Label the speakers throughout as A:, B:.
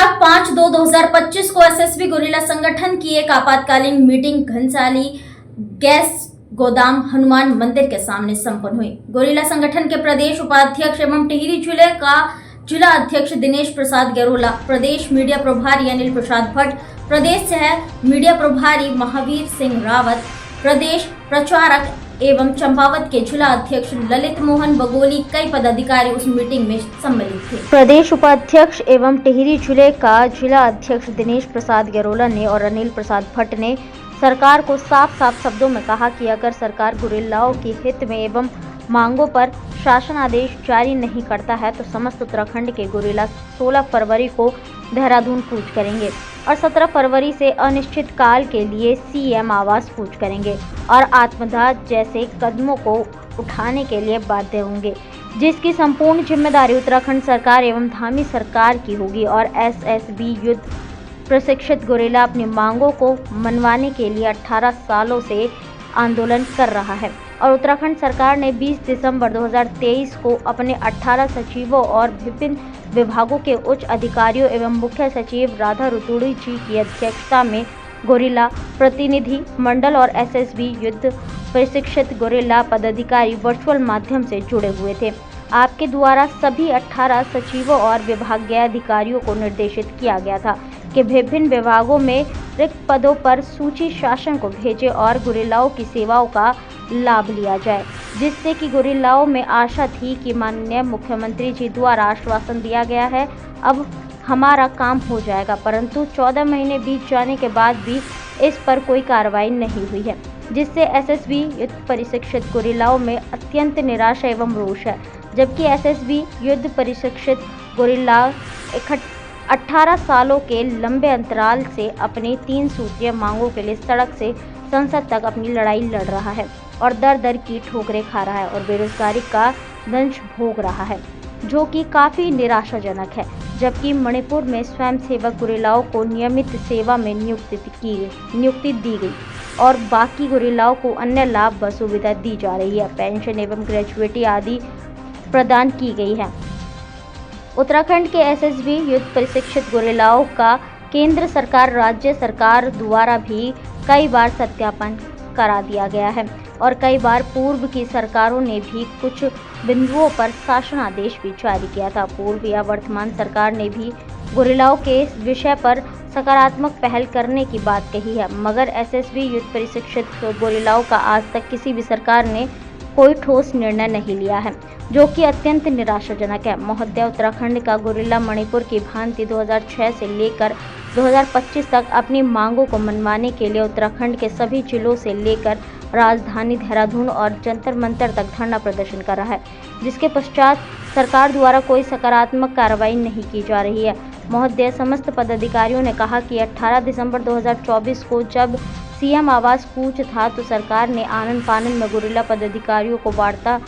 A: दिनांक 5/2/2025 को SSB gorilla संगठन की एक आपातकालीन मीटिंग घनसाली गैस गोदाम हनुमान मंदिर के सामने संपन्न हुई। गोरिल्ला संगठन के प्रदेश उपाध्यक्ष एवं टिहरी जिले का जिला अध्यक्ष दिनेश प्रसाद गैरोला, प्रदेश मीडिया प्रभारी अनिल प्रसाद भट्ट, प्रदेश सह मीडिया प्रभारी महावीर सिंह रावत, प्रदेश प्रचारक एवं चंपावत के जिला अध्यक्ष ललित मोहन बगोली, कई पदाधिकारी उस मीटिंग में सम्मिलित थे। प्रदेश उपाध्यक्ष एवं टिहरी जिले का जिला अध्यक्ष दिनेश प्रसाद गैरोला ने और अनिल प्रसाद भट्ट ने सरकार को साफ साफ शब्दों में कहा कि अगर सरकार गोरिल्लाओं के हित में एवं मांगों पर शासन आदेश जारी नहीं करता है तो समस्त उत्तराखंड के गोरिल्ला 16 फरवरी को देहरादून कूच करेंगे और 17 फरवरी से अनिश्चित काल के लिए सीएम आवास कूच करेंगे और आत्मदाह जैसे कदमों को उठाने के लिए बाध्य होंगे, जिसकी संपूर्ण जिम्मेदारी उत्तराखंड सरकार एवं धामी सरकार की होगी। और एसएसबी युद्ध प्रशिक्षित गोरिल्ला अपनी मांगों को मनवाने के लिए 18 सालों से आंदोलन कर रहा है और उत्तराखंड सरकार ने 20 दिसंबर 2023 को अपने 18 सचिवों और विभिन्न विभागों के उच्च अधिकारियों एवं मुख्य सचिव राधा रुतूड़ी जी की अध्यक्षता में गोरिल्ला प्रतिनिधि मंडल और एसएसबी युद्ध प्रशिक्षित गोरिल्ला पदाधिकारी वर्चुअल माध्यम से जुड़े हुए थे। आपके द्वारा सभी 18 सचिवों और विभागीय अधिकारियों को निर्देशित किया गया था कि विभिन्न विभागों में रिक्त पदों पर सूची शासन को भेजे और गोरिल्लाओं की सेवाओं का लाभ लिया जाए, जिससे कि गोरिल्लाओं में आशा थी कि माननीय मुख्यमंत्री जी द्वारा आश्वासन दिया गया है अब हमारा काम हो जाएगा, परंतु 14 महीने बीत जाने के बाद भी इस पर कोई कार्रवाई नहीं हुई है, जिससे एसएसबी युद्ध प्रशिक्षित गोरिल्लाओं में अत्यंत निराशा एवं रोष है। जबकि एसएसबी युद्ध प्रशिक्षित गोरिल्ला 18 सालों के लंबे अंतराल से अपनी 3 सूत्रीय मांगों के लिए सड़क से संसद तक अपनी लड़ाई लड़ रहा है और दर दर की ठोकरें खा रहा है और बेरोजगारी का दंश भोग रहा है, जो कि काफ़ी निराशाजनक है। जबकि मणिपुर में स्वयंसेवक गोरिल्लाओं को नियमित सेवा में नियुक्ति दी गई और बाकी गोरिल्लाओं को अन्य लाभ व सुविधा दी जा रही है, पेंशन एवं ग्रेजुएटी आदि प्रदान की गई है। उत्तराखंड के एसएसबी युद्ध प्रशिक्षित गोरिल्लाओं का केंद्र सरकार राज्य सरकार द्वारा भी कई बार सत्यापन करा दिया गया है और कई बार पूर्व की सरकारों ने भी कुछ बिंदुओं पर शासन आदेश भी जारी किया था। पूर्व या वर्तमान सरकार ने भी गोरिल्लाओं के इस विषय पर सकारात्मक पहल करने की बात कही है, मगर एसएसबी युद्ध प्रशिक्षित गोरिल्लाओं का आज तक किसी भी सरकार ने कोई ठोस निर्णय नहीं लिया है, जो कि अत्यंत निराशाजनक है। महोदय, उत्तराखंड का गोरिल्ला मणिपुर की भांति 2006 से लेकर 2025 तक अपनी मांगों को मनवाने के लिए उत्तराखंड के सभी जिलों से लेकर राजधानी देहरादून और जंतर मंतर तक धरना प्रदर्शन कर रहा है, जिसके पश्चात सरकार द्वारा कोई सकारात्मक कार्रवाई नहीं की जा रही है। महोदय, समस्त पदाधिकारियों ने कहा कि 18 दिसंबर 2024 को जब सीएम आवास कूच था तो सरकार ने आनन फानन में गोरिल्ला पदाधिकारियों को वार्ता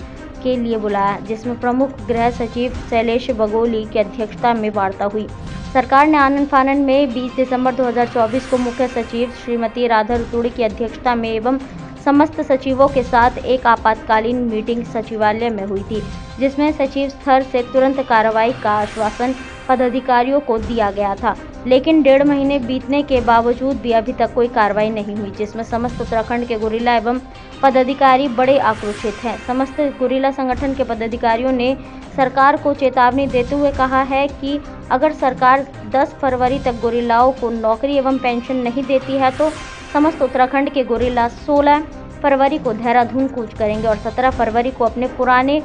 A: के लिए बुलाया, जिसमें प्रमुख गृह सचिव शैलेश बगोली की अध्यक्षता में वार्ता हुई। सरकार ने आनन फानन में 20 दिसंबर 2024 को मुख्य सचिव श्रीमती राधा रुतूड़ी की अध्यक्षता में एवं समस्त सचिवों के साथ एक आपातकालीन मीटिंग सचिवालय में हुई थी, जिसमें सचिव स्तर से तुरंत कार्रवाई का आश्वासन पदाधिकारियों को दिया गया था, लेकिन 1.5 महीने बीतने के बावजूद भी अभी तक कोई कार्रवाई नहीं हुई, जिसमें समस्त उत्तराखंड के गोरिल्ला एवं पदाधिकारी बड़े आक्रोशित हैं। समस्त गोरिल्ला संगठन के पदाधिकारियों ने सरकार को चेतावनी देते हुए कहा है कि अगर सरकार 10 फरवरी तक गोरिल्लाओं को नौकरी एवं पेंशन नहीं देती है तो समस्त उत्तराखंड के गोरिल्ला 16 फरवरी को देहरादून कूच करेंगे और 17 फरवरी को अपने पुराने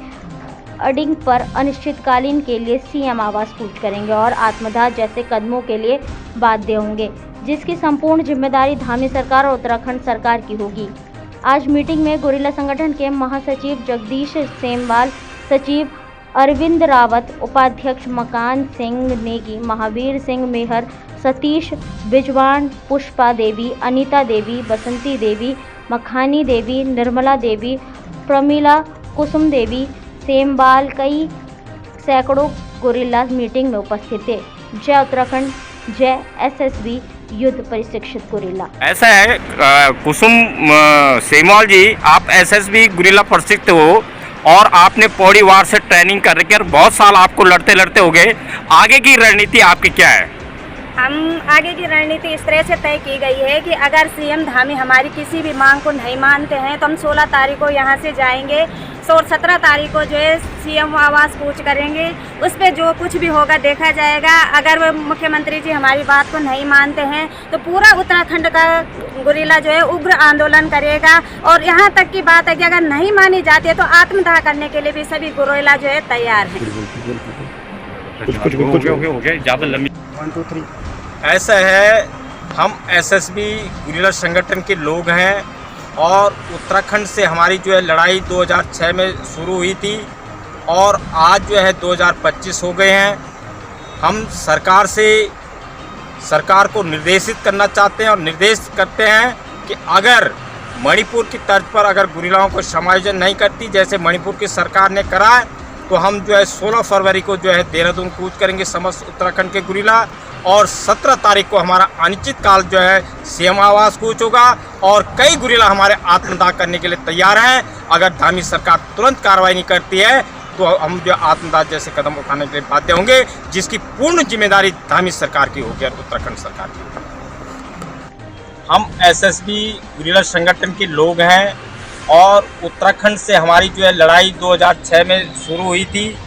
A: अडिंग पर अनिश्चितकालीन के लिए सीएम आवास कूच करेंगे और आत्मदाह जैसे कदमों के लिए बाध्य होंगे, जिसकी संपूर्ण जिम्मेदारी धामी सरकार और उत्तराखंड सरकार की होगी। आज मीटिंग में गोरिल्ला संगठन के महासचिव जगदीश सेमवाल, सचिव अरविंद रावत, उपाध्यक्ष मकान सिंह नेगी, महावीर सिंह मेहर, सतीश बिजवान, पुष्पा देवी, अनीता देवी, बसंती देवी, मखानी देवी, निर्मला देवी, प्रमीला कुसुम देवी, सेमवाल, कई सैकड़ों गोरिल्ला मीटिंग में उपस्थित थे। जय उत्तराखंड, जय एसएसबी युद्ध प्रशिक्षित गोरिल्ला।
B: ऐसा है कुसुम सेमवाल जी, आप एसएसबी गोरिल्ला प्रशिक्षित हो और आपने पौड़ी वार से ट्रेनिंग कर रखी है और बहुत साल आपको लड़ते लड़ते हो गए, आगे की रणनीति आपकी क्या है?
C: हम आगे की रणनीति इस तरह से तय की गई है कि अगर सीएम धामी हमारी किसी भी मांग को नहीं मानते हैं तो हम 16 तारीख को यहाँ से जाएंगे और 17 तारीख को जो है सीएम आवास कूच करेंगे। उस पर जो कुछ भी होगा देखा जाएगा। अगर वो मुख्यमंत्री जी हमारी बात को नहीं मानते हैं तो पूरा उत्तराखंड का गुरिल्ला जो है उग्र आंदोलन करेगा। और यहाँ तक की बात है कि अगर नहीं मानी जाती है तो आत्मदाह करने के लिए भी सभी गुरिल्ला जो है तैयार हैं।
B: हो गया ज़्यादा लंबी।
D: 1 2 3
E: ऐसा है, हम एसएसबी गुरिल्ला संगठन के लोग हैं और उत्तराखंड से हमारी जो है लड़ाई 2006 में शुरू हुई थी और आज जो है 2025 हो गए हैं। हम सरकार को निर्देशित करना चाहते हैं और निर्देश करते हैं कि अगर मणिपुर की तर्ज पर अगर गुरिल्लाओं को समायोजन नहीं करती, जैसे मणिपुर की सरकार ने करा है, तो हम जो है 16 फरवरी को जो है देहरादून कूच करेंगे समस्त उत्तराखंड के गुरिल्ला और 17 तारीख को हमारा अनिश्चित काल जो है सीएम आवास कूच होगा और कई गुरिल्ला हमारे आत्मदाह करने के लिए तैयार हैं। अगर धामी सरकार तुरंत कार्रवाई नहीं करती है तो हम जो आत्मदाह जैसे कदम उठाने के लिए बाध्य होंगे, जिसकी पूर्ण जिम्मेदारी धामी सरकार की होगी और उत्तराखंड सरकार की होगी। हम एसएसबी गुरिल्ला संगठन के लोग हैं और उत्तराखंड से हमारी जो है लड़ाई 2006 में शुरू हुई थी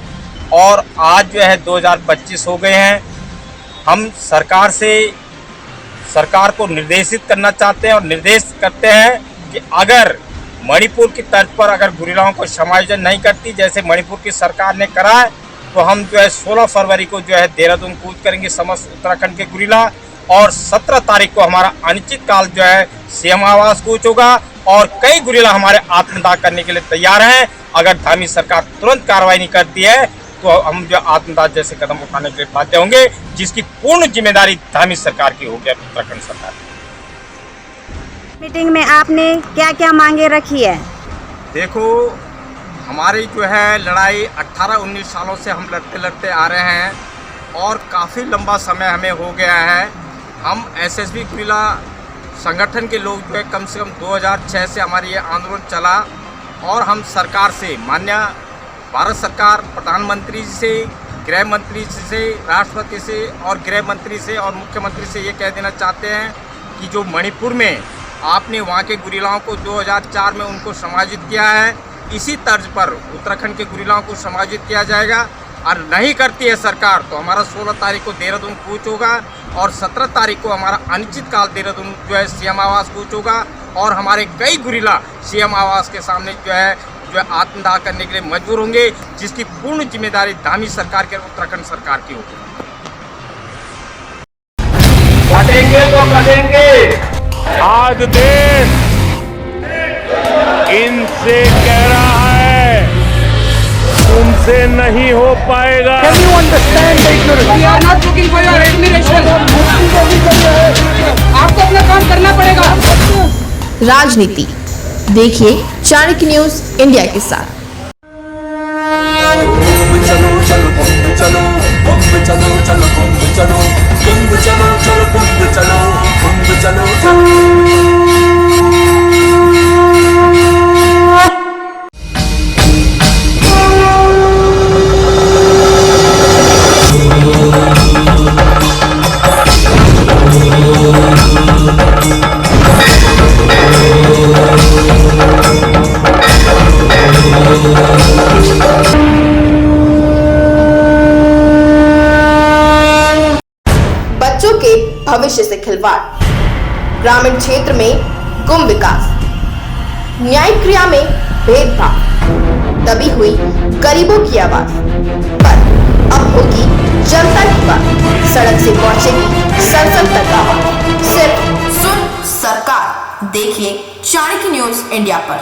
E: और आज जो है 2025 हो गए हैं। हम सरकार को निर्देशित करना चाहते हैं और निर्देश करते हैं कि अगर मणिपुर की तर्ज पर अगर गुरिल्लाओं को समायोजन नहीं करती, जैसे मणिपुर की सरकार ने करा है, तो हम जो है 16 फरवरी को जो है देहरादून कूच करेंगे समस्त उत्तराखंड के गुरिल्ला और 17 तारीख को हमारा अनिश्चित काल जो है सीएम आवास कूच होगा और कई गुरिल्ला हमारे आत्मदाह करने के लिए तैयार हैं। अगर धामी सरकार तुरंत कार्रवाई नहीं करती है तो हम जो आत्मदाह जैसे कदम उठाने के लिए बाध्य होंगे, जिसकी पूर्ण जिम्मेदारी धामी सरकार की होगी उत्तराखंड सरकार की।
C: मीटिंग में आपने क्या क्या मांगे रखी है?
E: देखो, हमारी जो है लड़ाई 18-19 सालों से हम लड़ते आ रहे हैं और काफ़ी लंबा समय हमें हो गया है। हम एसएसबी गुरिल्ला संगठन के लोग जो है कम से कम 2006 से हमारी ये आंदोलन चला और हम सरकार से, माननीय भारत सरकार, प्रधानमंत्री जी से, गृह मंत्री से, राष्ट्रपति से और गृह मंत्री से और मुख्यमंत्री से ये कह देना चाहते हैं कि जो मणिपुर में आपने वहाँ के गुरिल्लाओं को 2004 में उनको समायोजित किया है, इसी तर्ज पर उत्तराखंड के गुरिल्लाओं को समायोजित किया जाएगा। और नहीं करती है सरकार तो हमारा 16 तारीख को देहरादून कूच होगा और 17 तारीख को हमारा अनिश्चित काल देहरादून जो है सीएम आवास कूच होगा और हमारे कई गुरिल्ला सीएम आवास के सामने जो है आत्मदाह करने के लिए मजबूर होंगे, जिसकी पूर्ण जिम्मेदारी धामी सरकार के उत्तराखंड सरकार की होगी।
D: कटेंगे तो कटेंगे।
F: आज देश इनसे कह रहा है तुमसे नहीं हो पाएगा।
D: Can you understand the ignorance? We are not looking for your admiration. आपको अपना काम करना पड़ेगा।
G: राजनीति देखिए चाणक्य न्यूज इंडिया के साथ। बच्चों के भविष्य से खिलवाड़, ग्रामीण क्षेत्र में गुम विकास, न्यायिक क्रिया में भेदभाव, दबी हुई गरीबों की आवाज पर अब होगी जनता की बात। सड़क से पहुंचेगी संसद तक आवाज। सिर्फ सुन सरकार, देखिए चाणक्य न्यूज इंडिया पर।